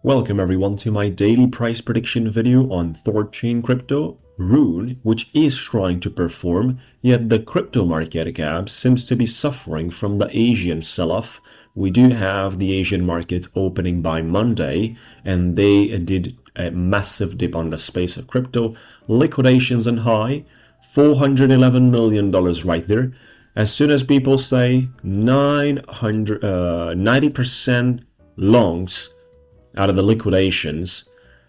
Welcome everyone to my daily price prediction video on THORChain crypto RUNE, which is trying to perform, yet the crypto market cap seems to be suffering from the Asian sell-off. We do have the Asian markets opening by Monday, and they did a massive dip on the space of crypto. Liquidations on high, $411 million right there. As soon as people say 90% longs out of the liquidations,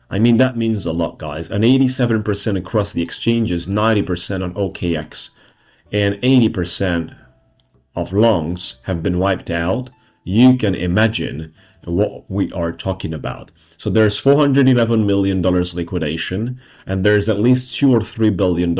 I mean, that means a lot, guys. And 87% across the exchanges, 90% on OKX, and 80% of longs have been wiped out. You can imagine what we are talking about. So there's $411 million liquidation, and there's at least $2 or $3 billion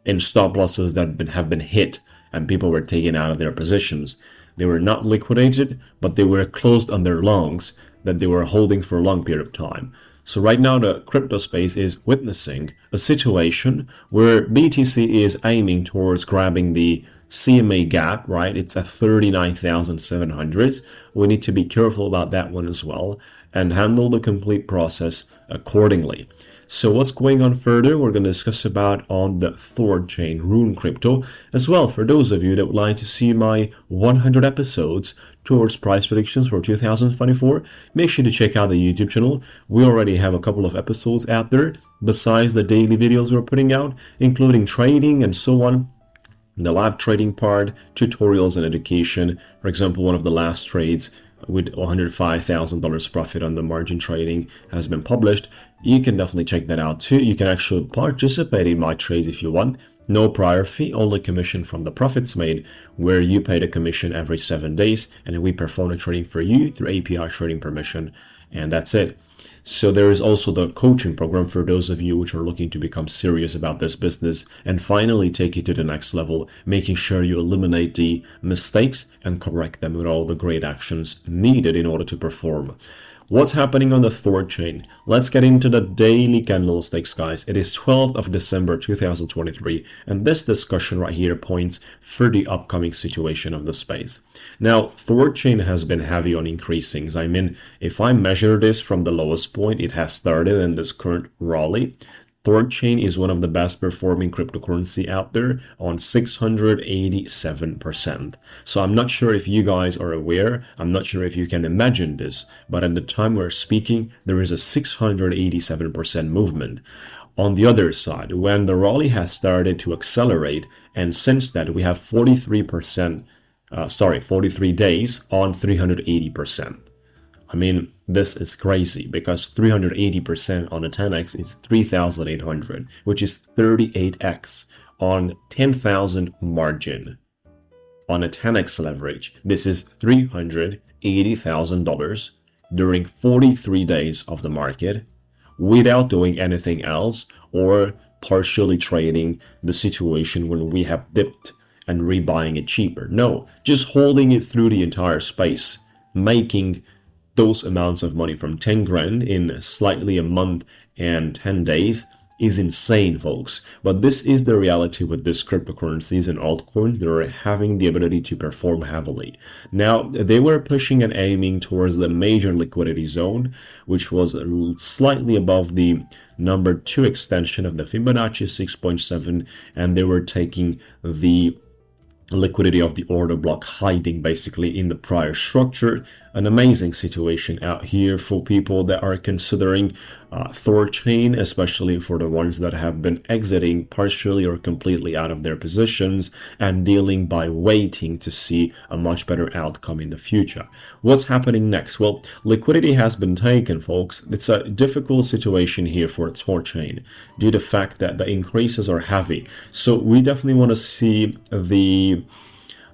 in stop losses that have been hit, and people were taken out of their positions. They were not liquidated, but they were closed on their longs that they were holding for a long period of time. So right now the crypto space is witnessing a situation where BTC is aiming towards grabbing the CMA gap, right? It's at 39,700. We need to be careful about that one as well and handle the complete process accordingly. So what's going on further, we're going to discuss about on the THORChain RUNE crypto as well. For those of you that would like to see my 100 episodes towards price predictions for 2024, make sure to check out the YouTube channel. We already have a couple of episodes out there besides the daily videos we're putting out, including trading and so on. The live trading part, tutorials and education. For example, one of the last trades with $105,000 profit on the margin trading has been published. You can definitely check that out too. You can actually participate in my trades if you want. No prior fee, only commission from the profits made, where you pay the commission every 7 days and we perform the trading for you through API trading permission, and that's it. So there is also the coaching program for those of you which are looking to become serious about this business and finally take it to the next level, making sure you eliminate the mistakes and correct them with all the great actions needed in order to perform. What's happening on the THORChain? Let's get into the daily candlesticks, guys. It is 12th of December 2023, and this discussion right here points for the upcoming situation of the space. Now, THORChain has been heavy on increasing. I mean, if I measure this from the lowest point, it has started in this current rally. THORChain is one of the best performing cryptocurrency out there on 687%. So I'm not sure if you guys are aware, I'm not sure if you can imagine this, but at the time we're speaking, there is a 687% movement. On the other side, when the rally has started to accelerate, and since that we have 43 days on 380%. I mean, this is crazy because 380% on a 10x is 3,800, which is 38x on 10,000 margin. On a 10x leverage, this is $380,000 during 43 days of the market without doing anything else or partially trading the situation when we have dipped and rebuying it cheaper. No, just holding it through the entire space, making those amounts of money from 10 grand in slightly a month and 10 days is insane, folks. But this is the reality with these cryptocurrencies and altcoins. They're having the ability to perform heavily. Now, they were pushing and aiming towards the major liquidity zone, which was slightly above the number 2 extension of the Fibonacci 6.7, and they were taking the liquidity of the order block, hiding basically in the prior structure. An amazing situation out here for people that are considering THORChain, especially for the ones that have been exiting partially or completely out of their positions and dealing by waiting to see a much better outcome in the future. What's happening next? Well, liquidity has been taken, folks. It's a difficult situation here for THORChain due to the fact that the increases are heavy. So we definitely want to see the,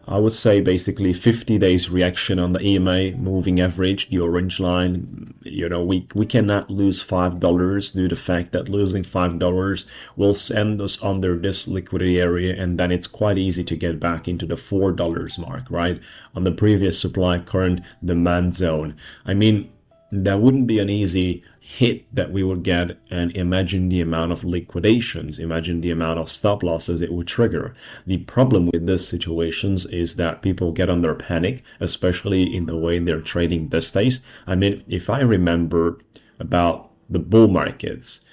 I would say, basically 50 days reaction on the EMA moving average, the orange line. You know, we cannot lose $5 due to the fact that losing $5 will send us under this liquidity area, and then it's quite easy to get back into the $4 mark, right? On the previous supply current demand zone. I mean, that wouldn't be an easy hit that we would get, and imagine the amount of liquidations, imagine the amount of stop losses it would trigger. The problem with these situations is that people get under panic, especially in the way they're trading these days. I mean, if I remember about the bull markets,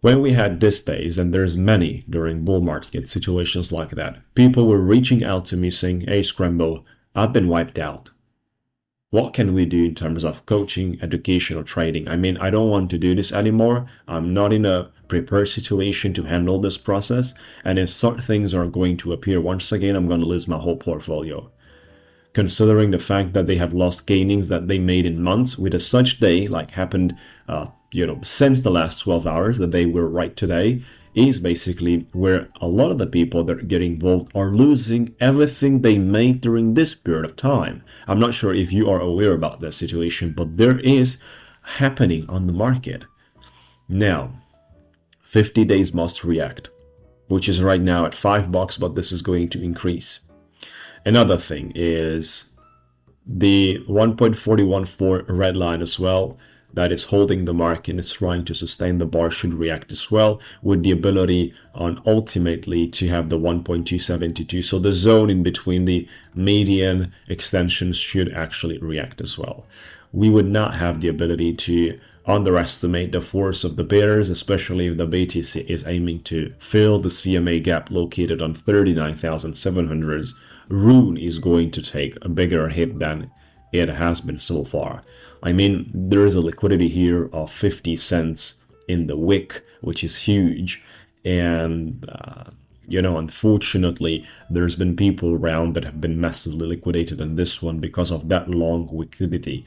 when we had these days, and there's many during bull market situations like that, people were reaching out to me saying, hey Scrembo, I've been wiped out. What can we do in terms of coaching, education, or trading? I mean, I don't want to do this anymore. I'm not in a prepared situation to handle this process. And if certain things are going to appear once again, I'm going to lose my whole portfolio. Considering the fact that they have lost gainings that they made in months with a such day, like happened, since the last 12 hours, that they were right today, is basically where a lot of the people that get involved are losing everything they made during this period of time. I'm not sure if you are aware about that situation, but there is happening on the market. Now, 50 days must react, which is right now at $5, but this is going to increase. Another thing is the 1.414 red line as well, that is holding the market and is trying to sustain the bar, should react as well, with the ability on ultimately to have the 1.272. So the zone in between the median extensions should actually react as well. We would not have the ability to underestimate the force of the bears, especially if the BTC is aiming to fill the CMA gap located on 39,700s. Rune is going to take a bigger hit than it has been so far. I mean, there is a liquidity here of 50 cents in the wick, which is huge. And, unfortunately, there's been people around that have been massively liquidated in this one because of that long liquidity.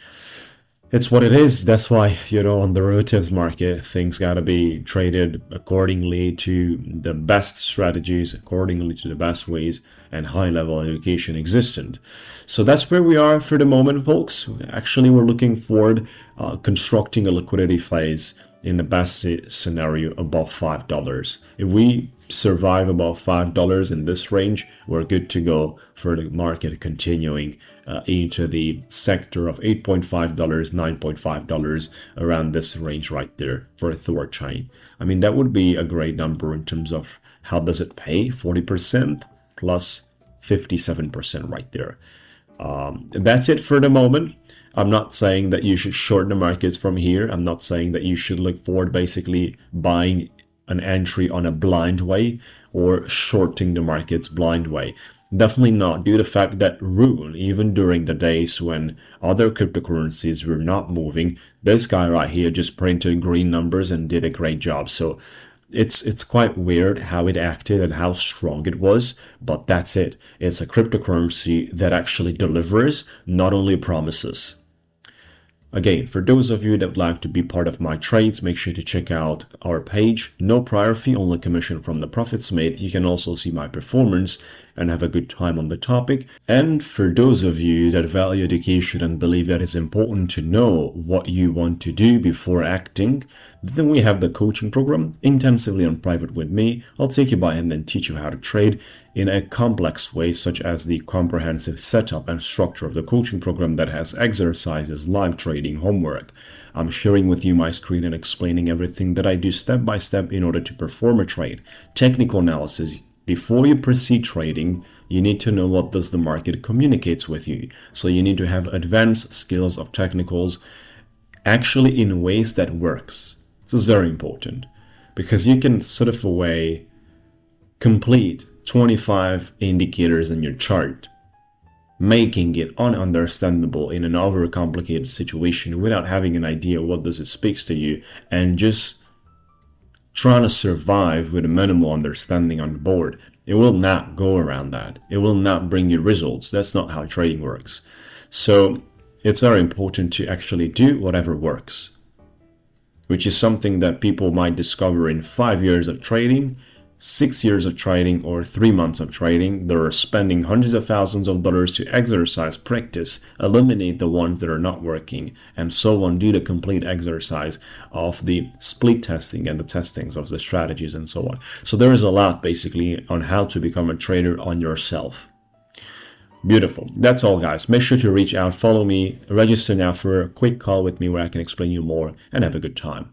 It's what it is. That's why, on the derivatives market, things got to be traded accordingly to the best strategies, accordingly to the best ways, and high-level education existent. So that's where we are for the moment, folks. Actually, we're looking forward constructing a liquidity phase in the best scenario above $5. If we survive above $5 in this range, we're good to go for the market continuing into the sector of $8.5, $9.5, around this range right there for THORChain. I mean, that would be a great number in terms of how does it pay, 40% plus 57% right there. That's it for the moment. I'm not saying that you should short the markets from here. I'm not saying that you should look forward basically buying an entry on a blind way or shorting the markets blind way. Definitely not, due to the fact that Rune, even during the days when other cryptocurrencies were not moving, this guy right here just printed green numbers and did a great job. So it's quite weird how it acted and how strong it was, but that's it. It's a cryptocurrency that actually delivers, not only promises. Again, for those of you that would like to be part of my trades, make sure to check out our page. No prior fee, only commission from the profits made. You can also see my performance and have a good time on the topic. And for those of you that value education and believe that it's important to know what you want to do before acting, then we have the coaching program intensively and private with me. I'll take you by hand and teach you how to trade in a complex way, such as the comprehensive setup and structure of the coaching program that has exercises, live trading, homework. I'm sharing with you my screen and explaining everything that I do step by step in order to perform a trade. Technical analysis. Before you proceed trading, you need to know what does the market communicates with you. So you need to have advanced skills of technicals actually in ways that works. This is very important because you can sort of complete 25 indicators in your chart, making it ununderstandable in an overcomplicated situation without having an idea what does it speaks to you, and just trying to survive with a minimal understanding on the board. It will not go around that. It will not bring you results. That's not how trading works. So it's very important to actually do whatever works, which is something that people might discover in 5 years of trading, 6 years of trading, or 3 months of trading. They're spending hundreds of thousands of dollars to exercise, practice, eliminate the ones that are not working, and so on, do the complete exercise of the split testing and the testings of the strategies and so on. So there is a lot basically on how to become a trader on yourself. Beautiful. That's all, guys. Make sure to reach out, follow me, register now for a quick call with me where I can explain you more, and have a good time.